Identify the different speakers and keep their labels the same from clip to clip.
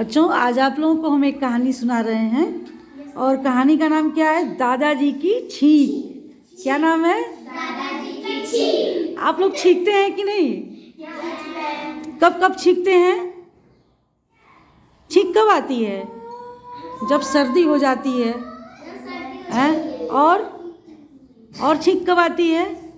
Speaker 1: बच्चों, आज आप लोगों को हम एक कहानी सुना रहे हैं और कहानी का नाम क्या है? दादाजी की छींक। क्या नाम है?
Speaker 2: दादाजी की छींक।
Speaker 1: आप लोग छींकते हैं कि नहीं? कब कब छींकते हैं? छींक कब आती है? जब सर्दी हो जाती है, हैं? और छींक कब आती है?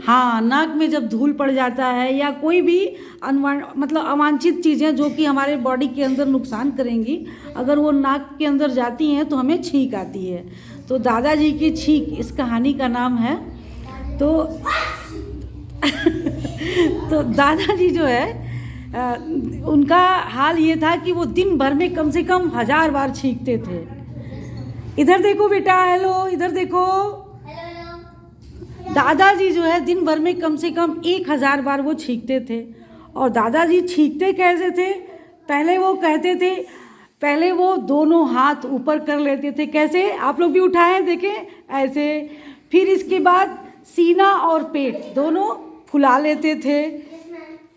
Speaker 1: हाँ, नाक में जब धूल पड़ जाता है या कोई भी अवांछित चीज़ें जो कि हमारे बॉडी के अंदर नुकसान करेंगी, अगर वो नाक के अंदर जाती हैं तो हमें छींक आती है। तो दादाजी की छींक इस कहानी का नाम है। तो तो दादाजी जो है उनका हाल ये था कि वो दिन भर में कम से कम 1000 बार छींकते थे। इधर देखो बेटा, हेलो, इधर देखो। दादाजी जो है दिन भर में कम से कम 1000 बार वो छींकते थे। और दादाजी छींकते कैसे थे? पहले वो दोनों हाथ ऊपर कर लेते थे। कैसे? आप लोग भी उठाएं, देखें, ऐसे। फिर इसके बाद सीना और पेट दोनों फुला लेते थे,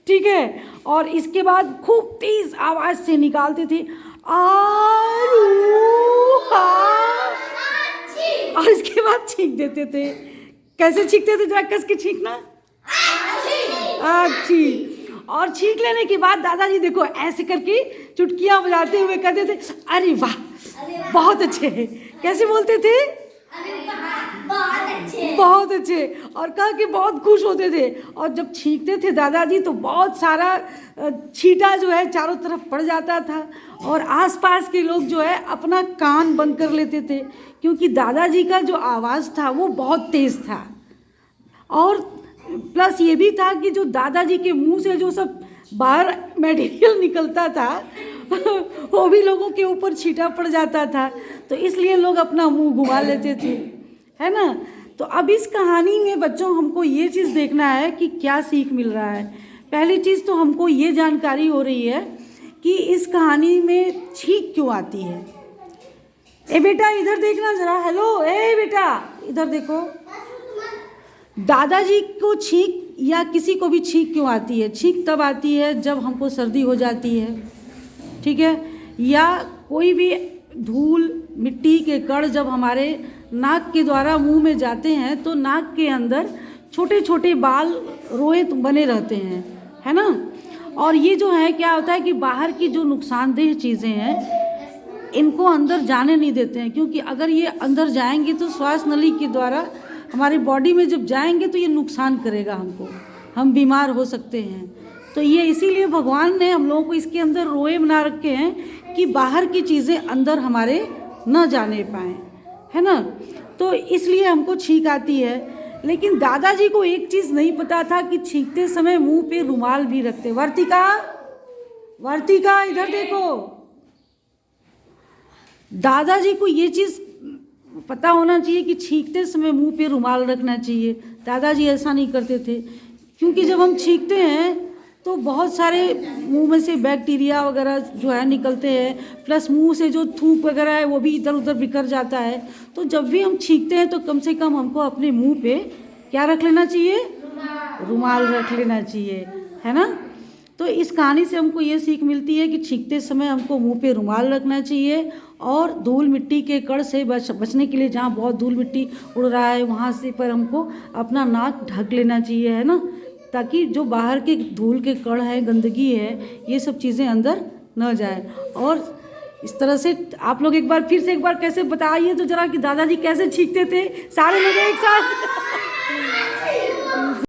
Speaker 1: ठीक है। और इसके बाद खूब तेज आवाज से निकालते थे, आरू हा। और इसके बाद छींक देते थे। कैसे छींकते थे? जरा कस के छींकना। अच्छी। और छींक लेने के बाद दादाजी देखो ऐसे करके चुटकियां बजाते हुए कहते थे, अरे वाह, बहुत अच्छे। कैसे बोलते थे? बहुत अच्छे। और कहा कि बहुत खुश होते थे। और जब छींकते थे दादाजी तो बहुत सारा छींटा जो है चारों तरफ पड़ जाता था और आसपास के लोग जो है अपना कान बंद कर लेते थे, क्योंकि दादाजी का जो आवाज़ था वो बहुत तेज़ था। और प्लस ये भी था कि जो दादाजी के मुंह से जो सब बाहर मटेरियल निकलता था वो भी लोगों के ऊपर छींटा पड़ जाता था। तो इसलिए लोग अपना मुंह घुमा लेते थे, है ना। तो अब इस कहानी में बच्चों हमको ये चीज़ देखना है कि क्या सीख मिल रहा है। पहली चीज़ तो हमको ये जानकारी हो रही है कि इस कहानी में छींक क्यों आती है। ए बेटा, इधर देखना जरा, हेलो, ए बेटा, इधर देखो। दादाजी को छींक या किसी को भी छींक क्यों आती है? छींक तब आती है जब हमको सर्दी हो जाती है, ठीक है, या कोई भी धूल मिट्टी के कण जब हमारे नाक के द्वारा मुंह में जाते हैं तो नाक के अंदर छोटे छोटे बाल रोए बने रहते हैं, है ना। और ये जो है क्या होता है कि बाहर की जो नुकसानदेह चीज़ें हैं इनको अंदर जाने नहीं देते हैं, क्योंकि अगर ये अंदर जाएंगे तो श्वास नली के द्वारा हमारी बॉडी में जब जाएंगे तो ये नुकसान करेगा हमको, हम बीमार हो सकते हैं। तो ये इसीलिए भगवान ने हम लोगों को इसके अंदर रोए बना रखे हैं कि बाहर की चीज़ें अंदर हमारे न जाने पाएँ, है ना। तो इसलिए हमको छींक आती है। लेकिन दादाजी को एक चीज़ नहीं पता था कि छींकते समय मुंह पे रुमाल भी रखते। वर्तिका, इधर देखो। दादाजी को ये चीज़ पता होना चाहिए कि छींकते समय मुंह पे रुमाल रखना चाहिए। दादाजी ऐसा नहीं करते थे, क्योंकि जब हम छींकते हैं तो बहुत सारे मुंह में से बैक्टीरिया वगैरह जो है निकलते हैं, प्लस मुंह से जो थूक वगैरह है वो भी इधर उधर बिखर जाता है। तो जब भी हम छींकते हैं तो कम से कम हमको अपने मुंह पे क्या रख लेना चाहिए? रुमाल रख लेना चाहिए, है ना। तो इस कहानी से हमको ये सीख मिलती है कि छींकते समय हमको मुंह पे रुमाल रखना चाहिए और धूल मिट्टी के कण से बचने के लिए जहाँ बहुत धूल मिट्टी उड़ रहा है वहाँ से पर हमको अपना नाक ढक लेना चाहिए, है ना, ताकि जो बाहर के धूल के कण है, गंदगी है, ये सब चीज़ें अंदर न जाए। और इस तरह से आप लोग फिर से एक बार कैसे बताइए तो जरा कि दादाजी कैसे छींकते थे, सारे लोग एक साथ।